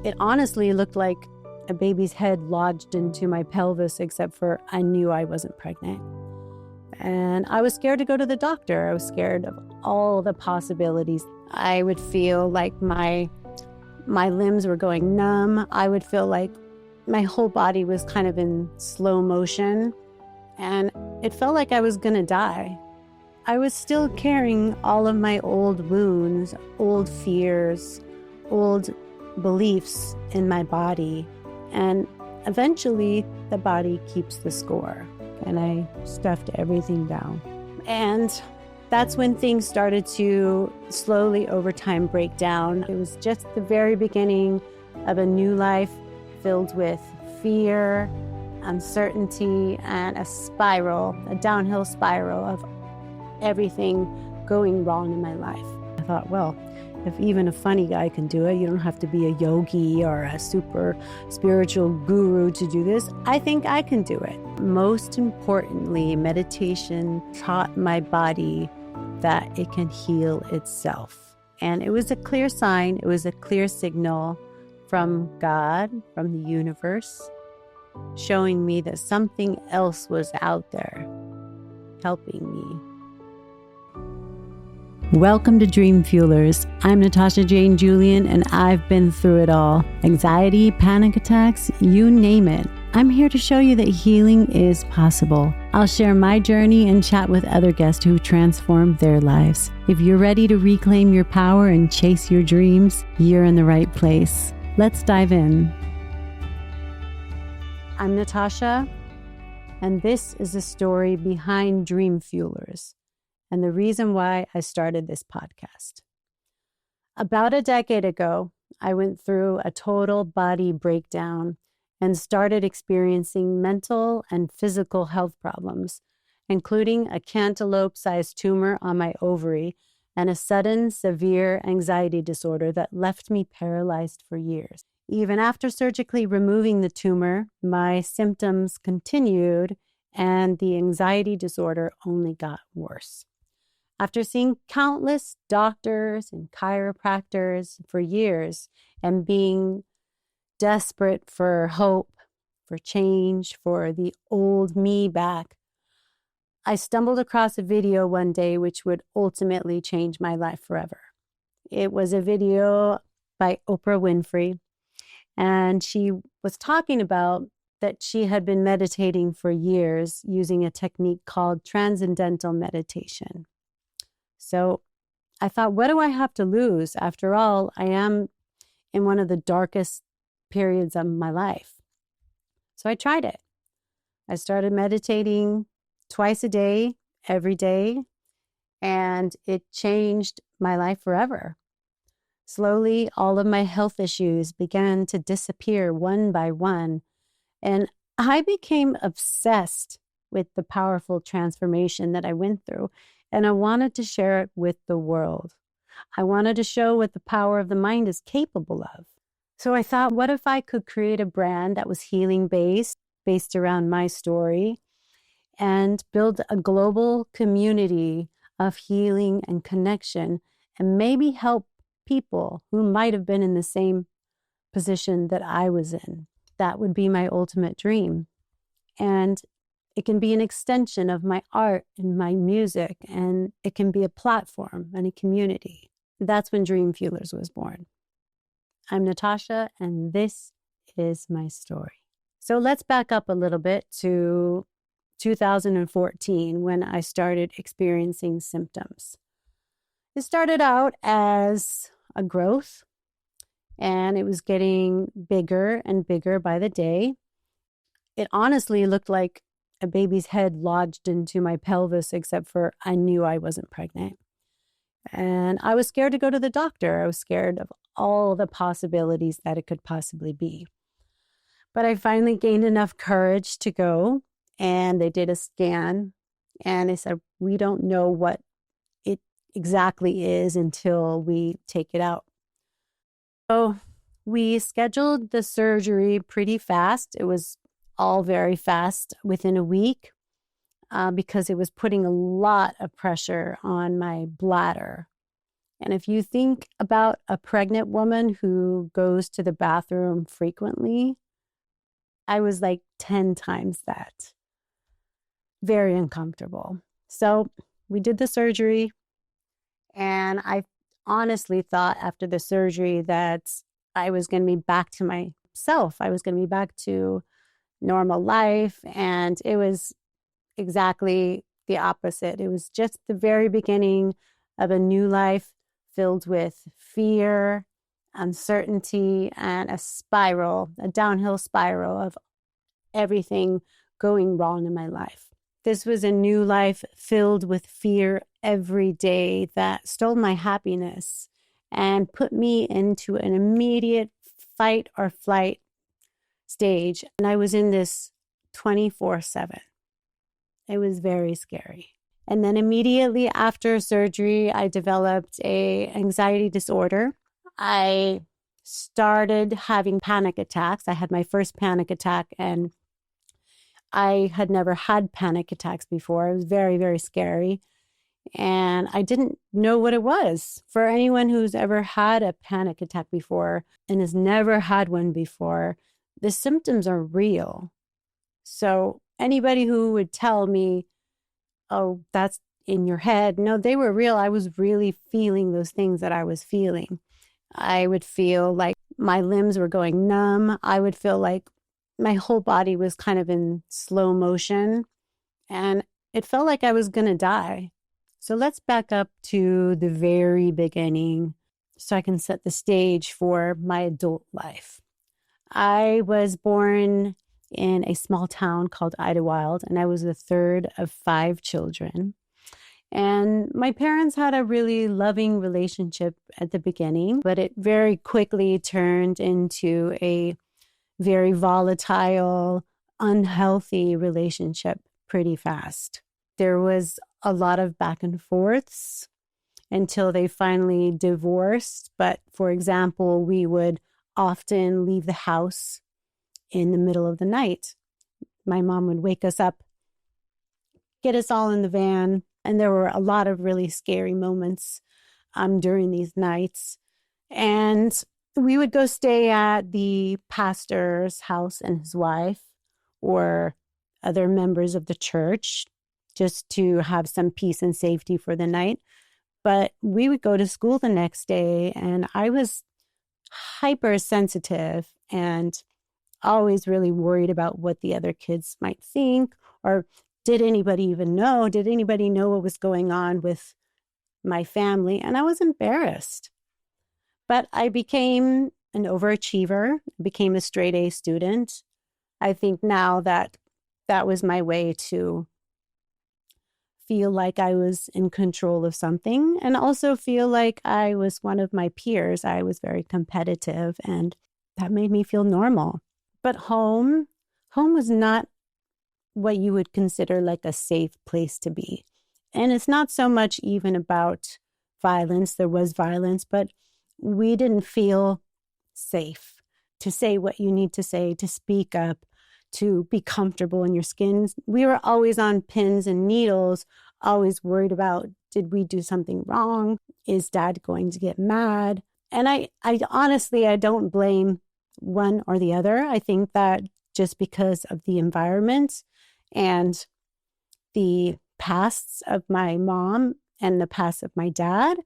It honestly looked like a baby's head lodged into my pelvis, except for I knew I wasn't pregnant. And I was scared to go to the doctor. I was scared of all the possibilities. I would feel like my limbs were going numb. I would feel like my whole body was kind of in slow motion. And it felt like I was going to die. I was still carrying all of my old wounds, old fears, old beliefs in my body. And eventually, the body keeps the score. And I stuffed everything down. And that's when things started to slowly over time break down. It was just the very beginning of a new life filled with fear, uncertainty, and a downhill spiral of everything going wrong in my life. I thought, well, if even a funny guy can do it, you don't have to be a yogi or a super spiritual guru to do this. I think I can do it. Most importantly, meditation taught my body that it can heal itself. And it was a clear sign, it was a clear signal from God, from the universe, showing me that something else was out there helping me. Welcome to Dream Fuelers. I'm Natasha Jane Julian, and I've been through it all. Anxiety, panic attacks, you name it. I'm here to show you that healing is possible. I'll share my journey and chat with other guests who transformed their lives. If you're ready to reclaim your power and chase your dreams, you're in the right place. Let's dive in. I'm Natasha, and this is the story behind Dream Fuelers, and the reason why I started this podcast. About a decade ago, I went through a total body breakdown and started experiencing mental and physical health problems, including a cantaloupe-sized tumor on my ovary and a sudden severe anxiety disorder that left me paralyzed for years. Even after surgically removing the tumor, my symptoms continued and the anxiety disorder only got worse. After seeing countless doctors and chiropractors for years and being desperate for hope, for change, for the old me back, I stumbled across a video one day which would ultimately change my life forever. It was a video by Oprah Winfrey, and she was talking about that she had been meditating for years using a technique called Transcendental Meditation. So I thought, what do I have to lose? After all, I am in one of the darkest periods of my life. So I tried it. I started meditating twice a day, every day, and it changed my life forever. Slowly, all of my health issues began to disappear one by one, and I became obsessed with the powerful transformation that I went through, and I wanted to share it with the world. I wanted to show what the power of the mind is capable of. So I thought, what if I could create a brand that was healing-based, based around my story, and build a global community of healing and connection, and maybe help people who might have been in the same position that I was in. That would be my ultimate dream. And it can be an extension of my art and my music, and it can be a platform and a community. That's when Dream Fuelers was born. I'm Natasha, and this is my story. So let's back up a little bit to 2014 when I started experiencing symptoms. It started out as a growth, and it was getting bigger and bigger by the day. It honestly looked like a baby's head lodged into my pelvis, except for I knew I wasn't pregnant. And I was scared to go to the doctor. I was scared of all the possibilities that it could possibly be. But I finally gained enough courage to go, and they did a scan, and they said, we don't know what it exactly is until we take it out. So we scheduled the surgery pretty fast. It was all very fast, within a week, because it was putting a lot of pressure on my bladder. And if you think about a pregnant woman who goes to the bathroom frequently, I was like 10 times that. Very uncomfortable. So we did the surgery, and I honestly thought after the surgery that I was going to be back to myself. I was going to be back to normal life. And it was exactly the opposite. It was just the very beginning of a new life filled with fear, uncertainty, and a downhill spiral of everything going wrong in my life. This was a new life filled with fear every day that stole my happiness and put me into an immediate fight or flight stage. And I was in this 24/7. It was very scary. And then immediately after surgery, I developed an anxiety disorder. I started having panic attacks. I had my first panic attack, and I had never had panic attacks before. It was very, very scary. And I didn't know what it was. For anyone who's ever had a panic attack before and has never had one before, the symptoms are real. So anybody who would tell me, oh, that's in your head, no, they were real. I was really feeling those things that I was feeling. I would feel like my limbs were going numb. I would feel like my whole body was kind of in slow motion, and it felt like I was going to die. So let's back up to the very beginning so I can set the stage for my adult life. I was born in a small town called Idlewild, and I was the third of 5 children. And my parents had a really loving relationship at the beginning, but it very quickly turned into a very volatile, unhealthy relationship pretty fast. There was a lot of back and forths until they finally divorced. But for example, we would often leave the house in the middle of the night. My mom would wake us up, get us all in the van. And there were a lot of really scary moments during these nights. And we would go stay at the pastor's house and his wife or other members of the church just to have some peace and safety for the night. But we would go to school the next day, and I was hypersensitive and always really worried about what the other kids might think, or did anybody even know? Did anybody know what was going on with my family? And I was embarrassed. But I became an overachiever, became a straight A student. I think now that was my way to feel like I was in control of something and also feel like I was one of my peers. I was very competitive, and that made me feel normal. But home was not what you would consider like a safe place to be. And it's not so much even about violence. There was violence, but we didn't feel safe to say what you need to say, to speak up, to be comfortable in your skin. We were always on pins and needles, always worried about, did we do something wrong? Is dad going to get mad? And I honestly, I don't blame one or the other. I think that just because of the environment and the pasts of my mom and the past of my dad,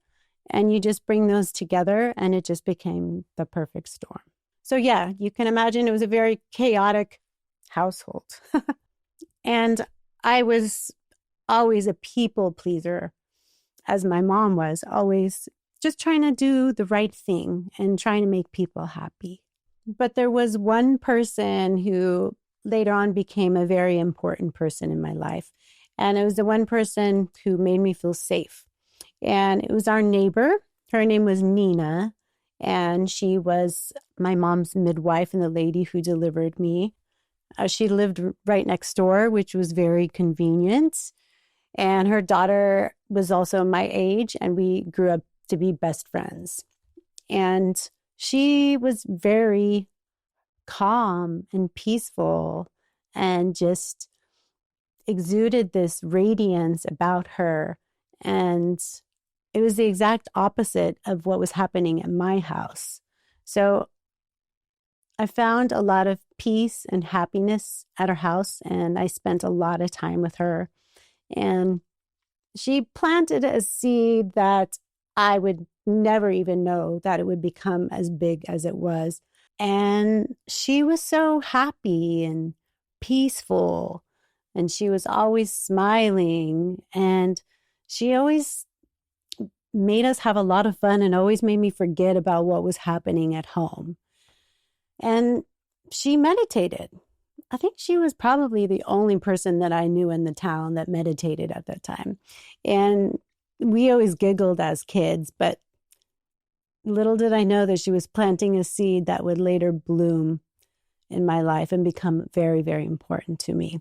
and you just bring those together and it just became the perfect storm. So yeah, you can imagine it was a very chaotic household. And I was always a people pleaser, as my mom was, always just trying to do the right thing and trying to make people happy. But there was one person who later on became a very important person in my life. And it was the one person who made me feel safe. And it was our neighbor. Her name was Nina. And she was my mom's midwife and the lady who delivered me. She lived right next door, which was very convenient. And her daughter was also my age, and we grew up to be best friends. And she was very calm and peaceful and just exuded this radiance about her. And it was the exact opposite of what was happening at my house. So I found a lot of peace and happiness at her house, and I spent a lot of time with her. And she planted a seed that I would never even know that it would become as big as it was. And she was so happy and peaceful, and she was always smiling, and she always made us have a lot of fun and always made me forget about what was happening at home. And she meditated. I think she was probably the only person that I knew in the town that meditated at that time. And we always giggled as kids, but little did I know that she was planting a seed that would later bloom in my life and become very, very important to me.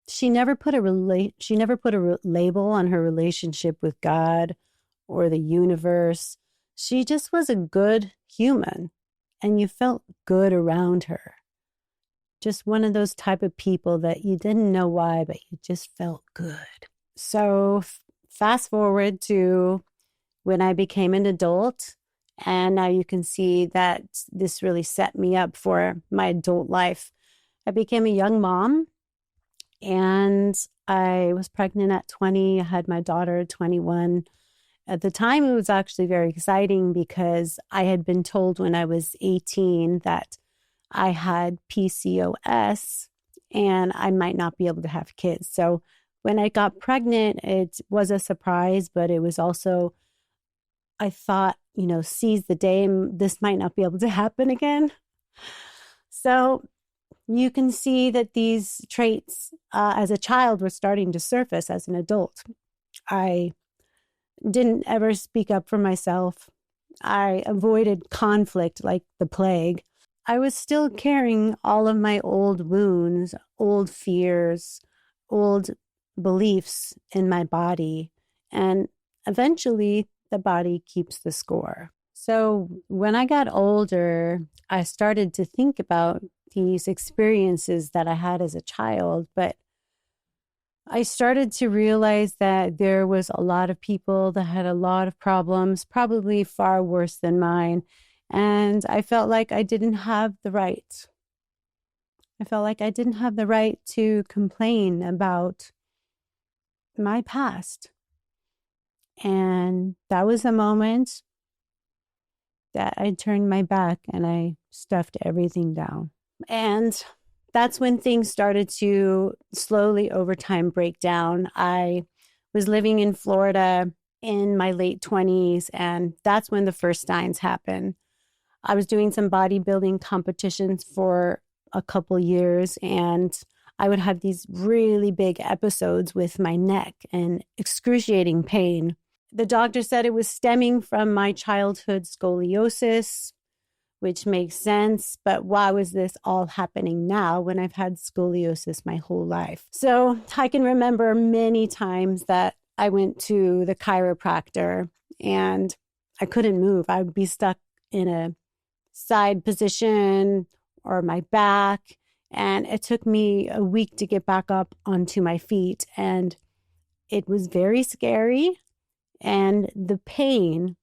She never put a label on her relationship with God or the universe. She just was a good human, and you felt good around her. Just one of those type of people that you didn't know why, but you just felt good. So fast forward to when I became an adult, and now you can see that this really set me up for my adult life. I became a young mom, and I was pregnant at 20. I had my daughter at 21. At the time, it was actually very exciting because I had been told when I was 18 that I had PCOS and I might not be able to have kids. So when I got pregnant, it was a surprise, but it was also, I thought, seize the day, this might not be able to happen again. So you can see that these traits as a child were starting to surface as an adult. I didn't ever speak up for myself. I avoided conflict like the plague. I was still carrying all of my old wounds, old fears, old beliefs in my body. And eventually, the body keeps the score. So when I got older, I started to think about these experiences that I had as a child, but I started to realize that there was a lot of people that had a lot of problems, probably far worse than mine. And I felt like I didn't have the right. I felt like I didn't have the right to complain about my past. And that was a moment that I turned my back and I stuffed everything down. And that's when things started to slowly over time break down. I was living in Florida in my late 20s, and that's when the first signs happened. I was doing some bodybuilding competitions for a couple years, and I would have these really big episodes with my neck and excruciating pain. The doctor said it was stemming from my childhood scoliosis, which makes sense. But why was this all happening now when I've had scoliosis my whole life? So I can remember many times that I went to the chiropractor and I couldn't move. I would be stuck in a side position or my back. And it took me a week to get back up onto my feet. And it was very scary. And the pain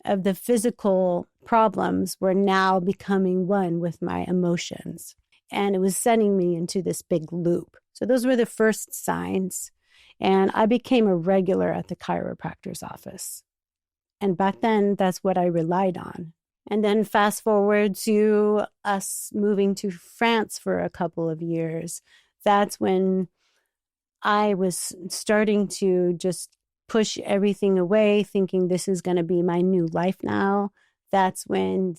of the physical problems were now becoming one with my emotions. And it was sending me into this big loop. So those were the first signs. And I became a regular at the chiropractor's office. And back then, that's what I relied on. And then fast forward to us moving to France for a couple of years. That's when I was starting to just push everything away, thinking this is going to be my new life now. That's when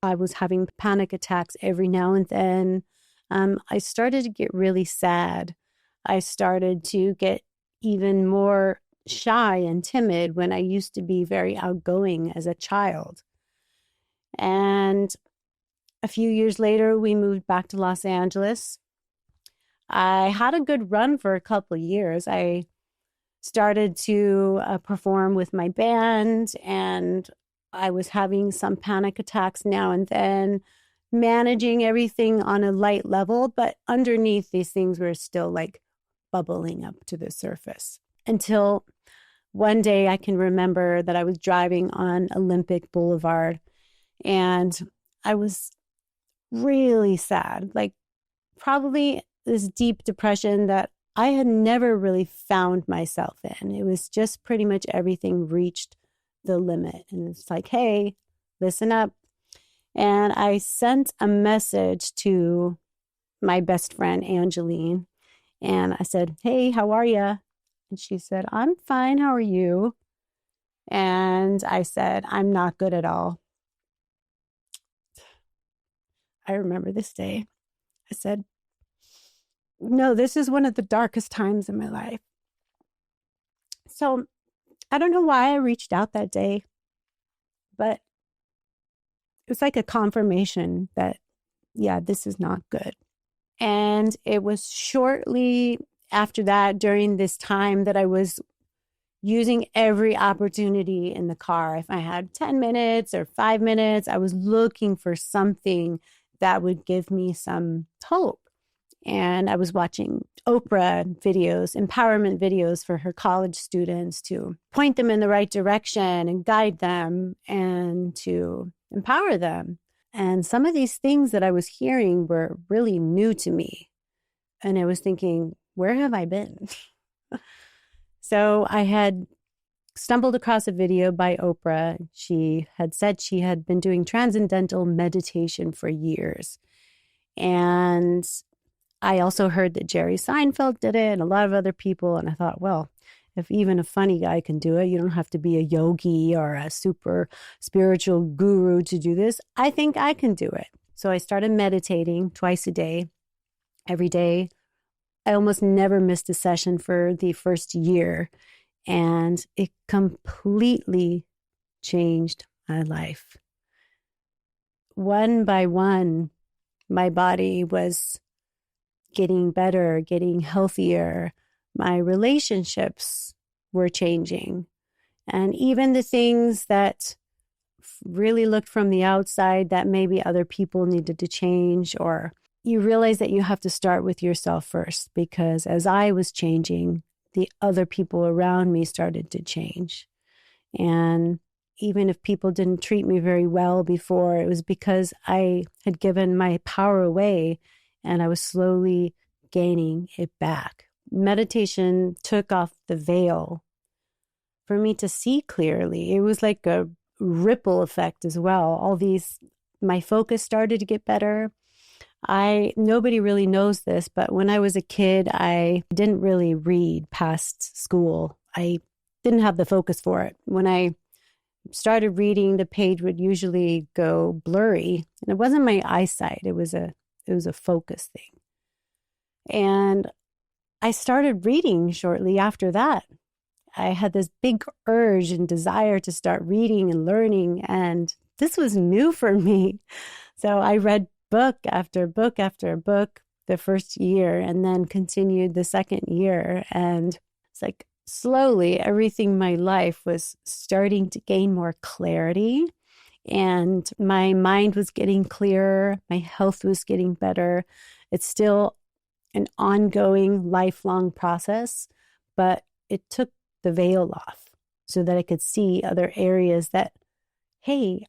I was having panic attacks every now and then. I started to get really sad. I started to get even more shy and timid when I used to be very outgoing as a child. And a few years later, we moved back to Los Angeles. I had a good run for a couple of years. I started to perform with my band, and I was having some panic attacks now and then, managing everything on a light level, but underneath these things were still like bubbling up to the surface until one day I can remember that I was driving on Olympic Boulevard and I was really sad, like probably this deep depression that I had never really found myself in. It was just pretty much everything reached the limit. And it's like, hey, listen up. And I sent a message to my best friend, Angeline. And I said, hey, how are you? And she said, I'm fine. How are you? And I said, I'm not good at all. I remember this day. I said, no, this is one of the darkest times in my life. So I don't know why I reached out that day, but it was like a confirmation that, yeah, this is not good. And it was shortly after that, during this time, that I was using every opportunity in the car. If I had 10 minutes or 5 minutes, I was looking for something that would give me some hope. And I was watching Oprah videos, empowerment videos for her college students to point them in the right direction and guide them and to empower them. And some of these things that I was hearing were really new to me. And I was thinking, where have I been? So I had stumbled across a video by Oprah. She had said she had been doing Transcendental Meditation for years. And I also heard that Jerry Seinfeld did it and a lot of other people. And I thought, well, if even a funny guy can do it, you don't have to be a yogi or a super spiritual guru to do this. I think I can do it. So I started meditating twice a day, every day. I almost never missed a session for the first year. And it completely changed my life. One by one, my body was getting better, getting healthier. My relationships were changing. And even the things that really looked from the outside that maybe other people needed to change, or you realize that you have to start with yourself first, because as I was changing, the other people around me started to change. And even if people didn't treat me very well before, it was because I had given my power away and I was slowly gaining it back. Meditation took off the veil for me to see clearly. It was like a ripple effect as well. My focus started to get better. Nobody really knows this, but when I was a kid, I didn't really read past school. I didn't have the focus for it. When I started reading, the page would usually go blurry, and it wasn't my eyesight. It was a focus thing. And I started reading shortly after that. I had this big urge and desire to start reading and learning, and this was new for me. So I read book after book after book the first year, and then continued the second year. And it's like slowly everything in my life was starting to gain more clarity, and my mind was getting clearer. My health was getting better. It's still an ongoing, lifelong process, but it took the veil off so that I could see other areas that, hey,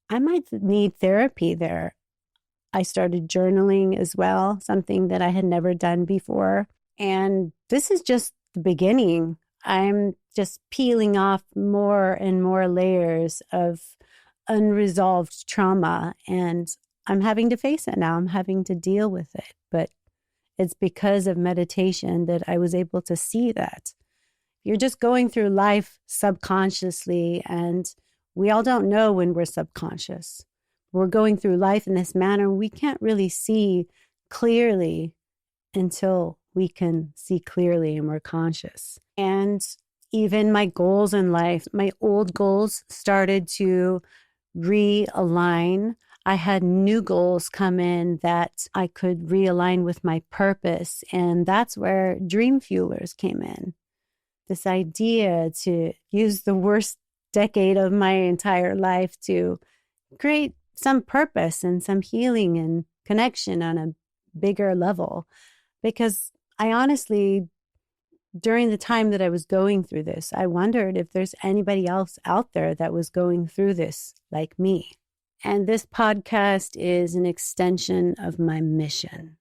I might need therapy there. I started journaling as well, something that I had never done before. And this is just the beginning. I'm just peeling off more and more layers of unresolved trauma, and I'm having to face it now. I'm having to deal with it. But it's because of meditation that I was able to see that. You're just going through life subconsciously, and we all don't know when we're subconscious. We're going through life in this manner. We can't really see clearly until we can see clearly and we're conscious. And even my goals in life, my old goals started to realign. I had new goals come in that I could realign with my purpose. And that's where Dream Fuelers came in. This idea to use the worst decade of my entire life to create some purpose and some healing and connection on a bigger level. Because I honestly during the time that I was going through this, I wondered if there's anybody else out there that was going through this like me. And this podcast is an extension of my mission.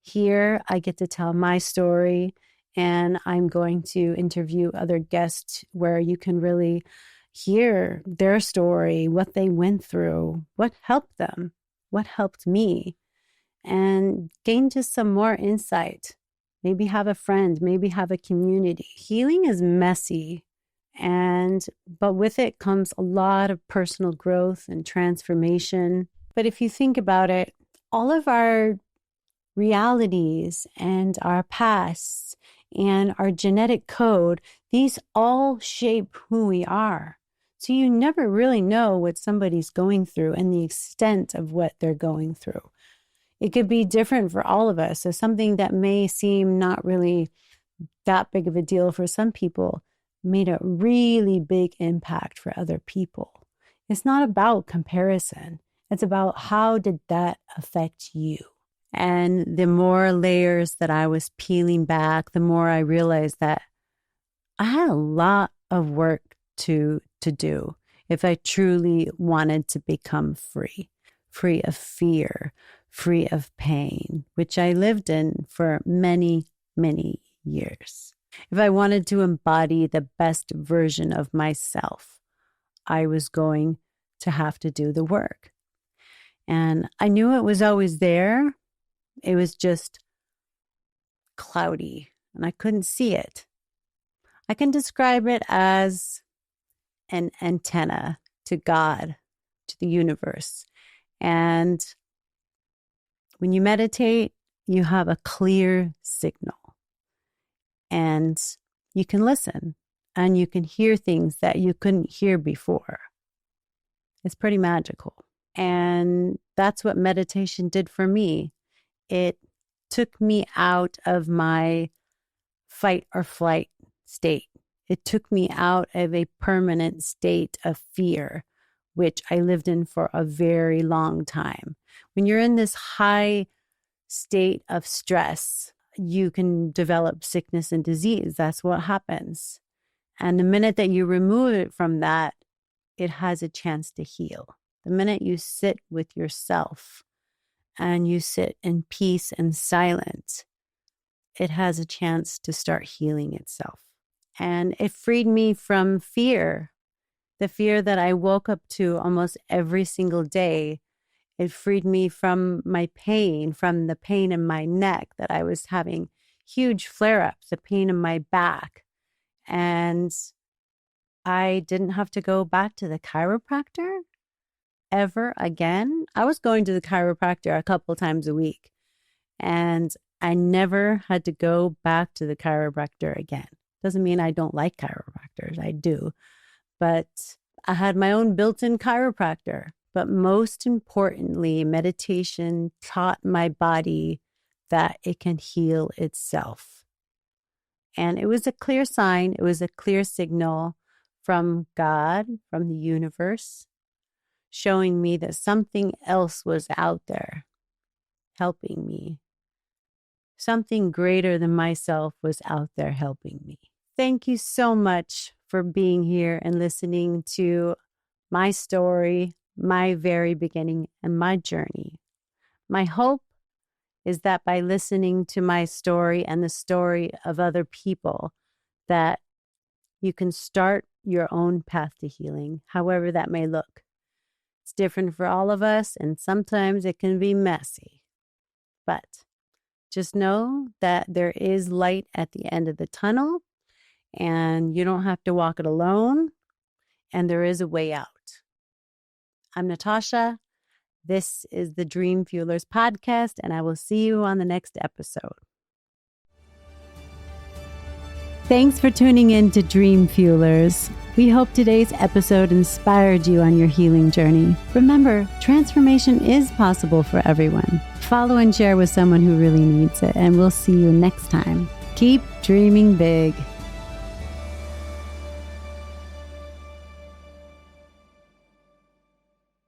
Here, I get to tell my story, and I'm going to interview other guests where you can really hear their story, what they went through, what helped them, what helped me, and gain just some more insight. Maybe have a friend, maybe have a community. Healing is messy, but with it comes a lot of personal growth and transformation. But if you think about it, all of our realities and our pasts and our genetic code, these all shape who we are. So you never really know what somebody's going through and the extent of what they're going through. It could be different for all of us. So something that may seem not really that big of a deal for some people made a really big impact for other people. It's not about comparison. It's about how did that affect you? And the more layers that I was peeling back, the more I realized that I had a lot of work to do if I truly wanted to become free of fear, free of pain, which I lived in for many, many years. If I wanted to embody the best version of myself, I was going to have to do the work. And I knew it was always there. It was just cloudy and I couldn't see it. I can describe it as an antenna to God, to the universe. And when you meditate, you have a clear signal and you can listen and you can hear things that you couldn't hear before. It's pretty magical. And that's what meditation did for me. It took me out of my fight or flight state. It took me out of a permanent state of fear, which I lived in for a very long time. When you're in this high state of stress, you can develop sickness and disease. That's what happens. And the minute that you remove it from that, it has a chance to heal. The minute you sit with yourself and you sit in peace and silence, it has a chance to start healing itself. And it freed me from fear, the fear that I woke up to almost every single day. It freed me from my pain, from the pain in my neck that I was having huge flare-ups, the pain in my back. And I didn't have to go back to the chiropractor ever again. I was going to the chiropractor a couple times a week, and I never had to go back to the chiropractor again. Doesn't mean I don't like chiropractors. I do. But I had my own built-in chiropractor. But most importantly, meditation taught my body that it can heal itself. And it was a clear sign. It was a clear signal from God, from the universe, showing me that something else was out there helping me. Something greater than myself was out there helping me. Thank you so much for being here and listening to my story, my very beginning, and my journey. My hope is that by listening to my story and the story of other people, that you can start your own path to healing, however that may look. It's different for all of us, and sometimes it can be messy. But just know that there is light at the end of the tunnel, and you don't have to walk it alone, and there is a way out. I'm Natasha. This is the Dream Fuelerzz podcast, and I will see you on the next episode. Thanks for tuning in to Dream Fuelerzz. We hope today's episode inspired you on your healing journey. Remember, transformation is possible for everyone. Follow and share with someone who really needs it, and we'll see you next time. Keep dreaming big.